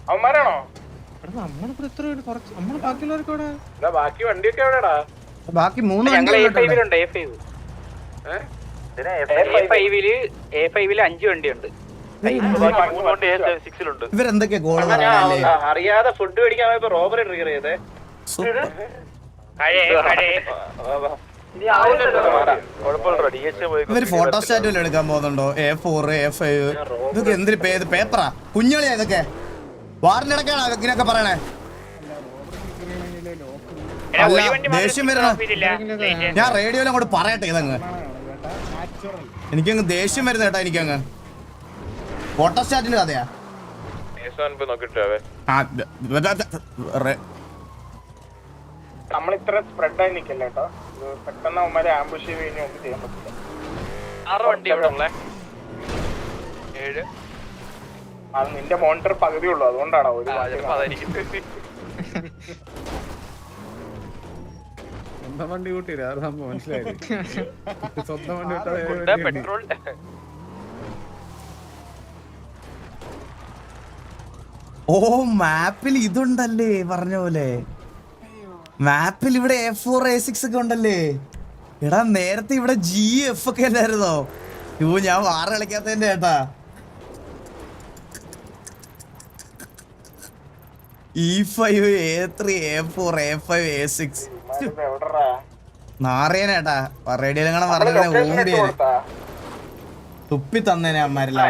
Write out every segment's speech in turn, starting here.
അവന്മാരാണോ ബാക്കി വണ്ടിയൊക്കെ എവിടെടാ? ബാക്കി 3 5 വണ്ടിയുണ്ട്. ഇവരെന്തൊക്കെയാ ഗോൾ അറിയാതെ ഫുഡ് മേടിക്കാൻ പോയപ്പോ റോബറി ട്രിഗർ ചെയ്തേ. ഇവര് ഫോട്ടോസ്റ്റാറ്റ് വല്ലതും എടുക്കാൻ പോകുന്നുണ്ടോ? A4 A5 ഇതൊക്കെ എന്തൊരു പേപ്പറാ കുഞ്ഞളിയാ ഇതൊക്കെ. വാറിന്റെ ഇടയ്ക്കാണോ ഇതൊക്കെ പറയണേ? ദേഷ്യം വരണോ? ഞാൻ റേഡിയോയിലും അങ്ങോട്ട് പറയട്ടെ ഇതങ്ങ്. എനിക്കങ്ങ് ദേഷ്യം വരുന്ന കേട്ടാ. എനിക്കങ്ങ് ഫോട്ടോസ്റ്റാറ്റിന്റെ കഥയാ. നമ്മളിത്ര സ്പ്രെഡ് ആയി നിക്കല്ലേ കേട്ടോ. പെട്ടെന്ന് അവന്മാരെ ആംബുഷ് ചെയ്ത് കഴിഞ്ഞാൽ നമുക്ക് ചെയ്യാൻ പറ്റില്ല. അത് നിന്റെ മോണിറ്റർ പകുതി ഉള്ളു, അതുകൊണ്ടാണോ ഒരു സ്വന്തം വണ്ടി കൂട്ടിയില്ല സംഭവം മനസ്സിലായി. സ്വന്തം വണ്ടി പെട്രോൾ. ഓ മാപ്പിൽ ഇതുണ്ടല്ലേ പറഞ്ഞ പോലെ. മാപ്പിൽ ഇവിടെ A4 A6 ഒക്കെ ഉണ്ടല്ലേ. എടാ നേരത്തെ ഇവിടെ GF ഒക്കെ അല്ലായിരുന്നോ? ഞാൻ വാറ് കളിക്കാത്തതിന്റെ ഏട്ടാ. E5 A3 A4 A5 A6 നാറിയനേട്ടാ. റേഡിയോയിലെങ്ങനെ പറഞ്ഞ ഓടിയ തുപ്പി തന്നേനെ അമ്മാരെല്ലാം.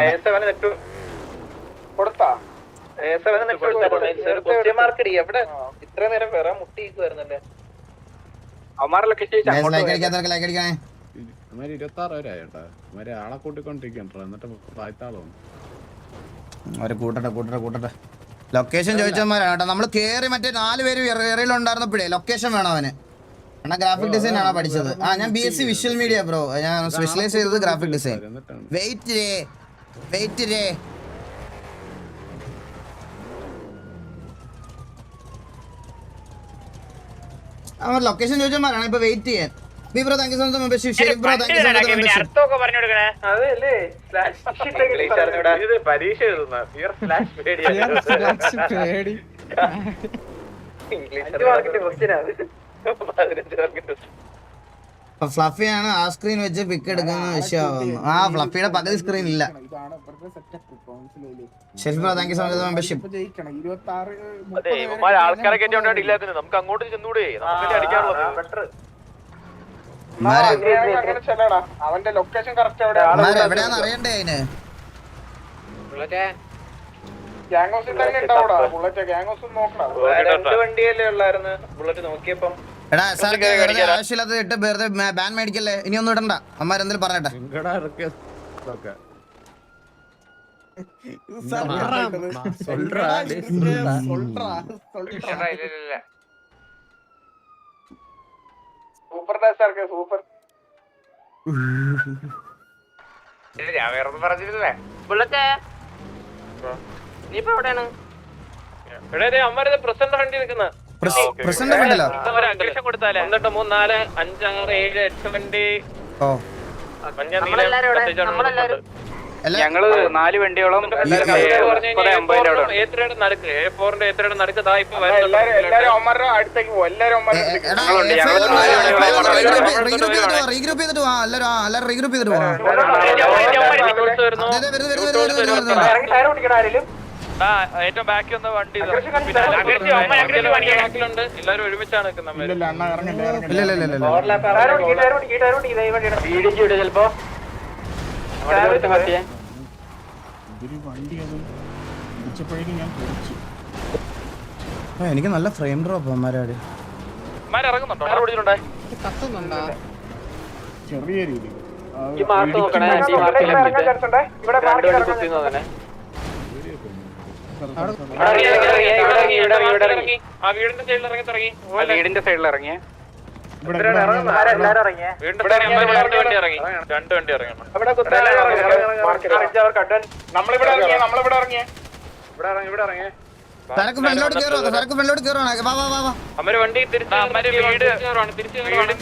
ആളെ കൂട്ടിക്കൊണ്ടിരിക്കണ്ട. എന്നിട്ട് താഴ്ത്താളാണ് അവരെ കൂട്ടട്ടെ. ലൊക്കേഷൻ ചോദിച്ചമാരാണ് കേട്ടോ. നമ്മള് കേറി മറ്റേ 4 പേര് ഏറിയിലുണ്ടായിരുന്നപ്പോഴേ ലൊക്കേഷൻ വേണം അവന്. എന്നാ ഗ്രാഫിക് ഡിസൈൻ ആണോ പഠിച്ചത്? ഞാൻ BSc വിഷ്വൽ മീഡിയ ബ്രോ. ഞാൻ സ്പെഷ്യലൈസ് ചെയ്തത് ഗ്രാഫിക് ഡിസൈൻ. വെയിറ്റ് അവർ ലൊക്കേഷൻ ചോദിച്ചമാരാണ് ഇപ്പൊ വെയിറ്റ് ചെയ്യാൻ. B bro thank you so much membership. Sharif bro thank you so much membership. പരീക്ഷ എഴുതുന്ന ഫ്ലഫിയാണ് ആ സ്ക്രീൻ വെച്ച് പിക്ക് എടുക്കുന്ന വിഷയമാകുന്നു. ആ ഫ്ലഫിയുടെ പകുതി സ്ക്രീൻ ഇല്ല. Sharif bro thank you so much membership. അവന്റെ ലൊക്കേഷൻ കറക്റ്റ് എവിടെയാന്ന് അറിയണ്ടേ അതിന്? വണ്ടിയല്ലേ ഉള്ളായിരുന്നു ബുള്ളറ്റ് നോക്കിയപ്പം. എടാ സാർക്ക് ആവശ്യമില്ലാത്ത ഇട്ട് വെറുതെ ബാൻ മേടിക്കല്ലേ. ഇനി ഒന്നും ഇടണ്ട. അമ്മാരെന്തെങ്കിലും പറയട്ടെ. Super super. ഞാൻ വേറെ പറഞ്ഞിരുന്നേ. ബുള്ളറ്റ് നീ ഇപ്പൊ എവിടെയാണ്? പ്രസിഡന്റ് വണ്ടി നിൽക്കുന്ന പ്രസിഡന്റ് കൊടുത്താലേ 1 2 3 4 5 6 7 8 വണ്ടി. ഞങ്ങള് 4 വണ്ടിയോളം അടുത്തേക്ക് പോകും. എല്ലാരും റീഗ്രൂപ്പ് ചെയ്തിട്ട് പോവാ. എല്ലാരും റീഗ്രൂപ്പ് ചെയ്തിട്ട് പോവാ. ഏറ്റവും ബാക്കി വന്ന വണ്ടി എല്ലാരും ഒരുമിച്ചാണ് ചിലപ്പോ. എനിക്ക് നല്ല ഫ്രെയിം ഡ്രോപ്പ് അമ്മാരാട് ഇറങ്ങുന്നുണ്ടോ? ചെറിയ രീതി വീടിന്റെ സൈഡിൽ ഇറങ്ങിയ നമ്മളിവിടെ ഇറങ്ങിയ സരക്ക് ഫ്രണ്ടിലോട്ട് കയറുവാണ്. വാ വാ വാ വാ. അമ്മര് വണ്ടി വീടിന്റെ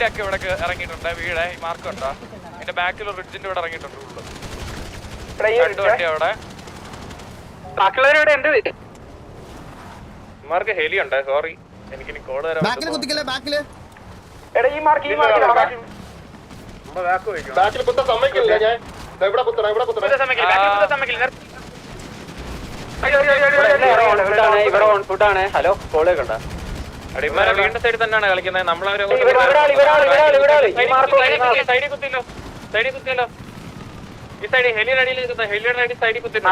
ഒക്കെ ഇവിടെ ഇറങ്ങിയിട്ടുണ്ട്. വീട് ഈ മാർക്ക് ഉണ്ടോ? അതിന്റെ ബാക്കിൽ റിഡ്ജിന്റെ ഇവിടെ ഇറങ്ങിയിട്ടുണ്ട്. രണ്ട് വണ്ടി അവിടെ. ബാക്കിയുള്ളവരുടെ എന്ത് മാർക്ക് ഹെലി ഉണ്ട്. സോറി, എനിക്ക് കോഡ് തരാം. ബാക്കില് കുത്തിക്കല്ലേ ബാക്കില്. ബാക്കിൽ കുത്താൻ സമ്മതിക്കില്ല ഞാൻ. ഇവിടെ കുത്തണം. ഫുഡാണ്. ഹലോ കോളേ കണ്ട അടിമാരെ വീടിന്റെ സൈഡിൽ തന്നെയാണ് കളിക്കുന്നത്. നമ്മളവരെ സൈഡിൽ കുത്തില്ലോ. ഈ സൈഡിൽ ഹെലിയുടെ അടിയിൽ ഹെലിയുടെ അടി സൈഡിൽ കുത്തില്ലോ.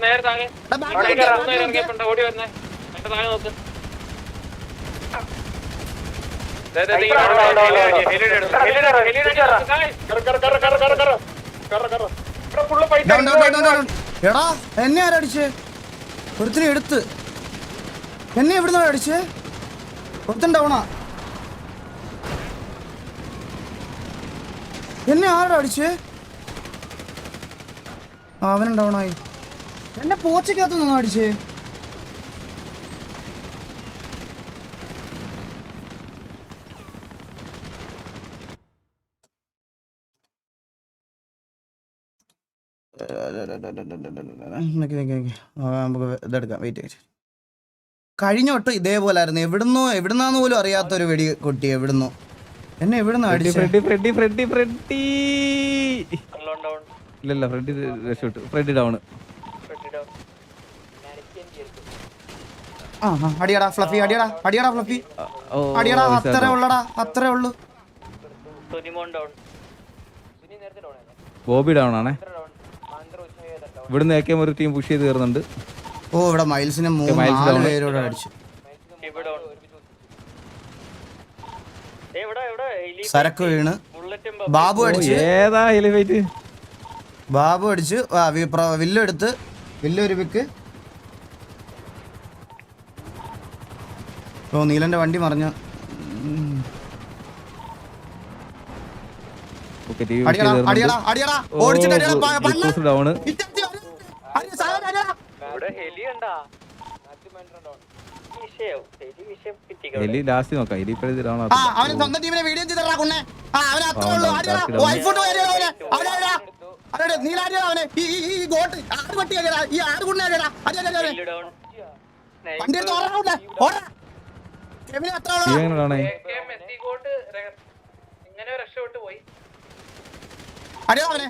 നേരെ താഴെ ഇറങ്ങിയപ്പോണ്ട് ഓടി വരുന്നേ. എന്റെ താഴെ നോക്ക്. എടാ എന്നെ ആരടിച്ചേ? ഒരുത്തിനെ എടുത്ത് എന്നെ എവിടുന്ന അടിച്ചേ? ഒരുത്തണ്ടാവണ എന്നെ ആരാ അടിച്ചേ? അവനുണ്ടാവണായി. എന്നെ പോച്ചക്കകത്ത് നിന്നാ അടിച്ചേ. ഇതെടുക്കാം. വെയിറ്റ്. കഴിഞ്ഞ വട്ടം ഇതേപോലെ ആയിരുന്നു. എവിടുന്നാന്ന് പോലും അറിയാത്തൊരു വെടി കൊട്ടി. എവിടുന്നോ എന്നെ എവിടുന്ന് അടിച്ചു? ഇല്ല ഫ്രെഡി രക്ഷപ്പെട്ടു. Freddy down. അടിയടാ ഫ്ലഫി. അടിയടാ ഫ്ലഫി. അടിയടാ. അത്രേ ഉള്ളു. ബോബി ഡൗൺ ആണേ. ഇവിടുന്ന് AK ഒരു ടീം പുഷ് ചെയ്ത് കയറുന്നുണ്ട്. ഓ ഇവിടെ മൈൽസിനെ 4 പേരോട് അടിച്ചു. സരക്ക് വീണ്. ബാബു അടിച്ചു. ഏതാ എലിവേറ്റ്? ബാബു അടിച്ചു. വില്ലെടുത്ത്. വില്ലൊരു പിക്ക്. ഓ നീലന്റെ വണ്ടി മറിഞ്ഞ. അവന് സ്വന്തം ടീമിനെ വീഡിയോ ചെയ്തടാ കുണ്ണെ. അവന് അത്രേ ഉള്ളൂ. നീലാടിയാ അവനെ. ഈ ഗോട്ട് ആറ് പട്ടി ഈ ആറ് കുണ്ണ വണ്ടി എടുത്ത് ഓടാ. അടിയാ അവനെ.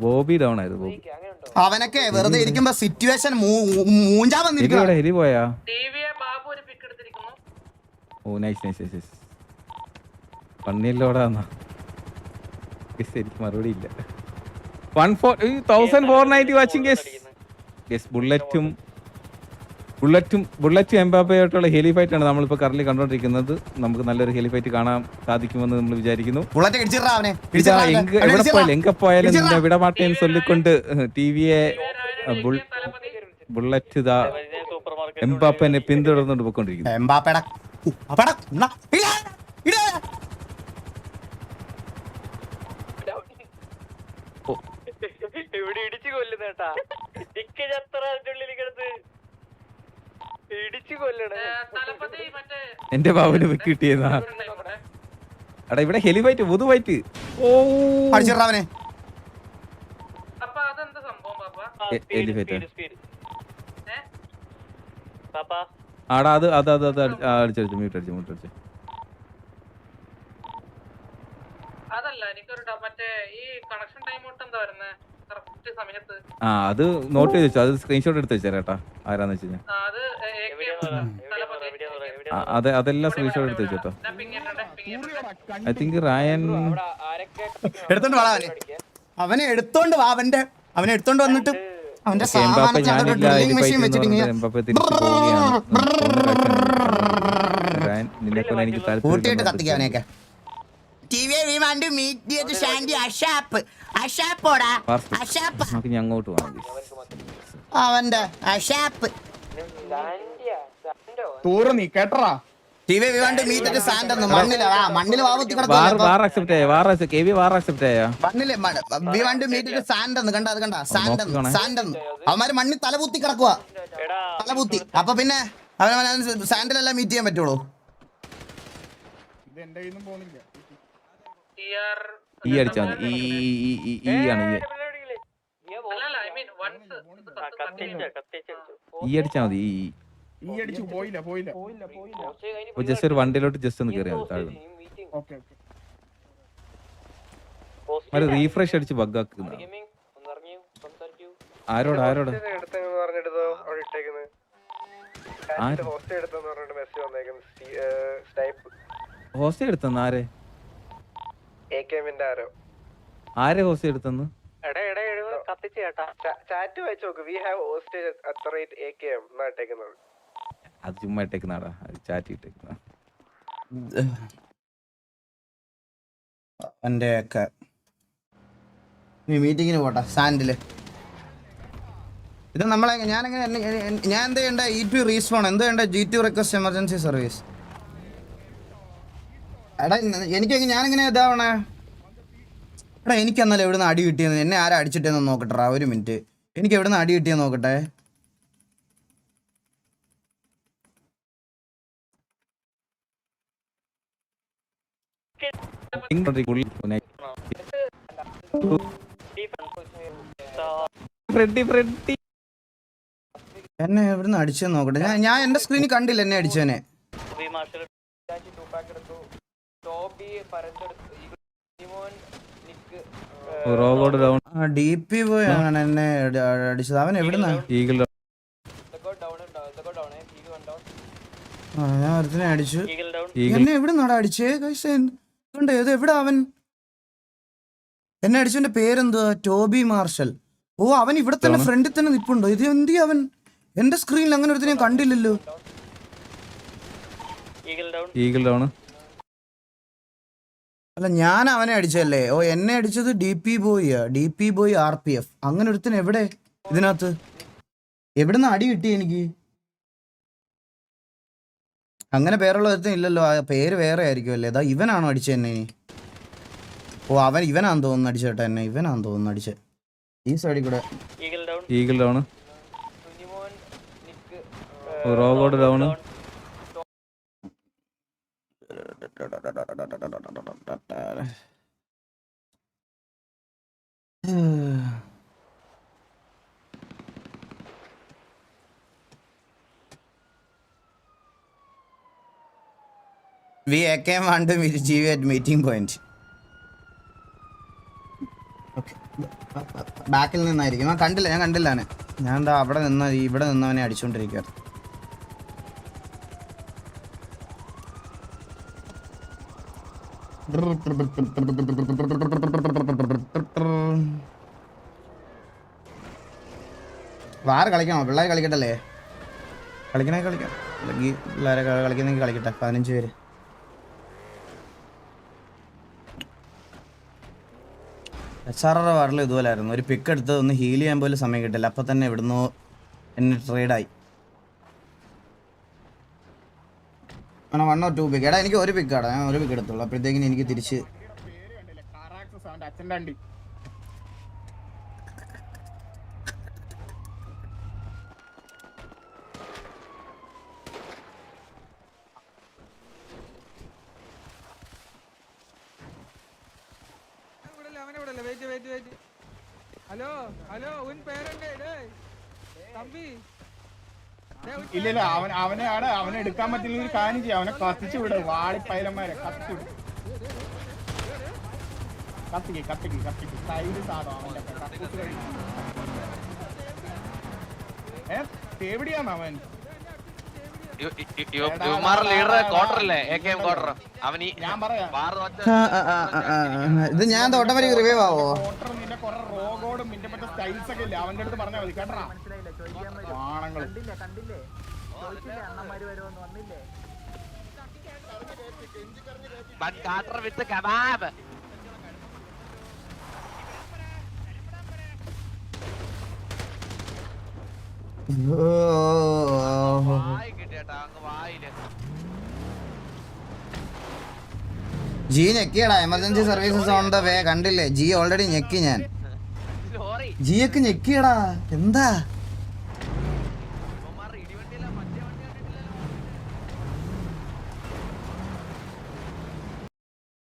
ബോബി ഡൗൺ ആയിരുന്നു. അവനൊക്കെ വെറുതെ ഇരിക്കുമ്പോ സിറ്റുവേഷൻ മൂഞ്ചാ വന്നിരിക്കുന്നു. ഹെലി പോയാ? ഓ നൈസ്. പന്നിയല്ലോടാന്നാ. എനിക്ക് മറുപടി ഇല്ല. 1490 വാച്ചിങ്. ബുള്ളറ്റും എംബാപ്പയായിട്ടുള്ള ഹെലി ഫൈറ്റ് ആണ് നമ്മളിപ്പോ കറന്റ് കണ്ടോണ്ടിരിക്കുന്നത്. നമുക്ക് നല്ലൊരു ഹെലി ഫൈറ്റ് കാണാൻ സാധിക്കുമെന്ന് നമ്മൾ വിചാരിക്കുന്നു. എങ്ക പോയാലും വിടമാട്ടേന്ന് ചൊല്ലിക്കൊണ്ട് ടിവിയെ ബുള്ളറ്റ് ഇതാ എംബാപ്പനെ പിന്തുടർന്നുകൊണ്ട് പോയിക്കൊണ്ടിരിക്കുന്നു. ഇവിടെ ഇടിച്ചു കൊല്ലുന്നേട്ടാ. ഇടിച്ചു കൊല്ലണേ. എന്റെ ബാബുന് കിട്ടിയെന്നാ. എടാ ഇവിടെ ഹെലി ഫൈറ്റ് പൊതു ഫൈറ്റ്. ഓ അടിച്ചിട്ടവനെ. ഹെലി ഫൈറ്റ് ആടാ. അത് അടിച്ചടിച്ചു. മ്യൂട്ട് അടിച്ചു. അതല്ല എനിക്കൊരു മറ്റേ ഈ കണക്ഷൻ ടൈം എന്താ വരുന്നത് കറക്റ്റ് സമയത്ത്? അത് നോട്ട് ചെയ്ത് വെച്ചു. അത് സ്ക്രീൻഷോട്ട് എടുത്ത് വെച്ചേരാട്ടാ. ആരാന്ന് വെച്ച് കഴിഞ്ഞാൽ അതെല്ലാം സ്ക്രീൻഷോട്ട് എടുത്ത് വെച്ചോട്ടോ. ഐ തിങ്ക് റായൻ എടുത്തോണ്ട് വാ. അവനെ എടുത്തോണ്ട് വാ. അവനെ എടുത്തോണ്ട് വന്നിട്ട് അവന്റെ കൂട്ടിയിട്ട് കത്തിക്കാം അവനെയൊക്കെ. അങ്ങോട്ട് അവന്റെ അഷാപ്പ് ടൂറ് നീ കേട്ടറാ TV we want to meet at the sand എന്ന് മണ്ണില് മണ്ണില് വാവത്തി വാർ അക്സെപ്റ്റ് ആയോ വാർ കെവി വാർ അക്സെപ്റ്റ് ആയോ മണ്ണില് we want to meet at the sand എന്ന് കണ്ട അത് കണ്ട സാൻഡ് എന്ന് അവന്മാര് മണ്ണിൽ തലപൂത്തി കിടക്കുക തലപൂത്തി അപ്പൊ പിന്നെ അവൻ സാൻഡിലെല്ലാം മീറ്റ് ചെയ്യാൻ പറ്റുള്ളൂ ഇത് എന്റെ കയ്യിൽ നിന്നും പോകുന്നില്ല ഈ അടിച്ചാ മതി ഈ ആണ് ഈ അടിച്ചാ മതി ഈ അടിച്ചു പോയില്ല ജസ്റ്റ് ഒരു വണ്ടിയിലോട്ട് ജസ്റ്റ് ഒന്ന് കയറിയാ താഴെ ഓക്കെ ഒരു റീഫ്രഷ് അടിച്ച് ബഗ് ആക്കുന്ന ആരോട് ഹോസ്റ്റൽ എടുത്തന്ന് ആരെ ഹോസ്റ്റൽ എടുത്തന്ന് ചാറ്റ് വായിച്ചു നോക്ക് we have hostage at rate AKM എന്നാ ഇട്ടേക്കുന്നത് അത് ചുമ്മാ ഇട്ടേക്കുന്നാടാ ചാറ്റ് ഇട്ടേക്കുന്ന എന്റെ ഒക്കെ നീ മീറ്റിങ്ങിന് പോട്ടെ സാൻഡില് ഇത് നമ്മളെ ഞാൻ എന്ത് ചെയ്യണ്ട E2 റീസ്പോൺ എന്ത് ചെയ്യണ്ട G2 റിക്വസ്റ്റ് എമർജൻസി സർവീസ് എടാ ഞാനിങ്ങനെ ഇതാവണേ എടാ എനിക്ക് എന്നാലും എവിടുന്ന് അടി കിട്ടിയെന്ന് എന്നെ ആരാ അടിച്ചിട്ടേന്ന് നോക്കട്ടെ ഒരു മിനിറ്റ് എനിക്ക് എവിടുന്ന് അടി കിട്ടിയെന്ന് നോക്കട്ടെ എന്നെ എവിടുന്ന് അടിച്ചെന്ന് നോക്കട്ടെ ഞാൻ എന്റെ സ്ക്രീനിൽ കണ്ടില്ല എന്നെ അടിച്ചവനെ DP പോയാണ് എന്നെ അടിച്ചത് അവൻ എവിടുന്നാ ഞാൻ ഒരുത്തിനെ അടിച്ചു എന്നെ എവിടുന്നാടാ അടിച്ചേ ഏത് എവിടാ അവൻ എന്നെ അടിച്ചവന്റെ പേരെന്തുവാ ടോബി മാർഷൽ ഓ അവൻ ഇവിടെ തന്നെ ഫ്രണ്ടിൽ തന്നെ നിപ്പുണ്ടോ ഇത് എന്തി അവൻ എന്റെ സ്ക്രീനിൽ അങ്ങനെ ഒരുത്തിനെ കണ്ടില്ലല്ലോ അല്ല ഞാൻ അവനെ അടിച്ചല്ലേ ഓ എന്നെ അടിച്ചത് DP ബോയ് RPF അങ്ങനെ ഒരുത്തിന് എവിടെ ഇതിനകത്ത് എവിടുന്ന് അടി കിട്ടി എനിക്ക് അങ്ങനെ പേരുള്ള ഒരുത്തൻ ഇല്ലല്ലോ ആ പേര് വേറെ ആയിരിക്കും അല്ലേ ഇതാ ഇവനാണോ അടിച്ചത് എന്നെ ഓ ഇവനാന്ന് തോന്നുന്നു അടിച്ചേട്ടാ എന്നെ ഇവനാന്ന് തോന്നുന്നു അടിച്ചത് ഈ സൈഡിൽ കൂടെ We came on to meet GV at meeting point. Okay. ബാക്കിൽ നിന്നായിരിക്കും ഞാൻ കണ്ടില്ല ഞാൻ എന്താ ഇവിടെ നിന്നവനെ അടിച്ചോണ്ടിരിക്കുകയായിരുന്നു വാറ് കളിക്കണോ പിള്ളേർ കളിക്കട്ടല്ലേ കളിക്കാം അല്ലെങ്കിൽ പിള്ളേരെ കളിക്കുന്നെങ്കിൽ കളിക്കട്ടെ 15 പേര് SRR വാറിൽ ഇതുപോലായിരുന്നു ഒരു പിക്ക് എടുത്ത് ഒന്ന് ഹീൽ ചെയ്യാൻ പോലും സമയം കിട്ടില്ല അപ്പം തന്നെ ഇവിടുന്ന് എന്നെ ട്രേഡായി 1 or 2 പിക്ക് എടാ എനിക്ക് ഒരു പിക്കാടാ ഞാൻ ഒരു പിക്ക് എടുത്തുള്ളൂ അപ്പോഴത്തേക്കിന് എനിക്ക് തിരിച്ച് ഇല്ല അവനെ എടുക്കാൻ പറ്റില്ലെങ്കിൽ ഒരു കാര്യം ചെയ്യാം അവനെ കത്തിച്ചു വിട് വാളിപ്പൈലന്മാരെ കത്തിച്ചു കത്തിക്ക് സൈഡ് സാധനം അവന്റെ കത്തിച്ചു കഴിഞ്ഞു എവിടെയാണ് അവൻ ഇത് ഞാൻ ഓട്ടോമാറ്റിക് റിവൈവ് ആവോ നിന്റെ കുറെ റോഗോടും നിന്റെ മറ്റേ സ്റ്റൈൽസ് ഒക്കെ ഇല്ല അവന്റെ അടുത്ത് പറഞ്ഞാൽ മതി കേട്ടാ ആണുങ്ങൾ ജി ഞെക്കിയടാ, emergency services on the way. കണ്ടില്ലേ, ജി ഓൾറെഡി ഞെക്കി ഞാൻ. ജിയൊക്കെ ഞെക്കിയടാ, എന്താ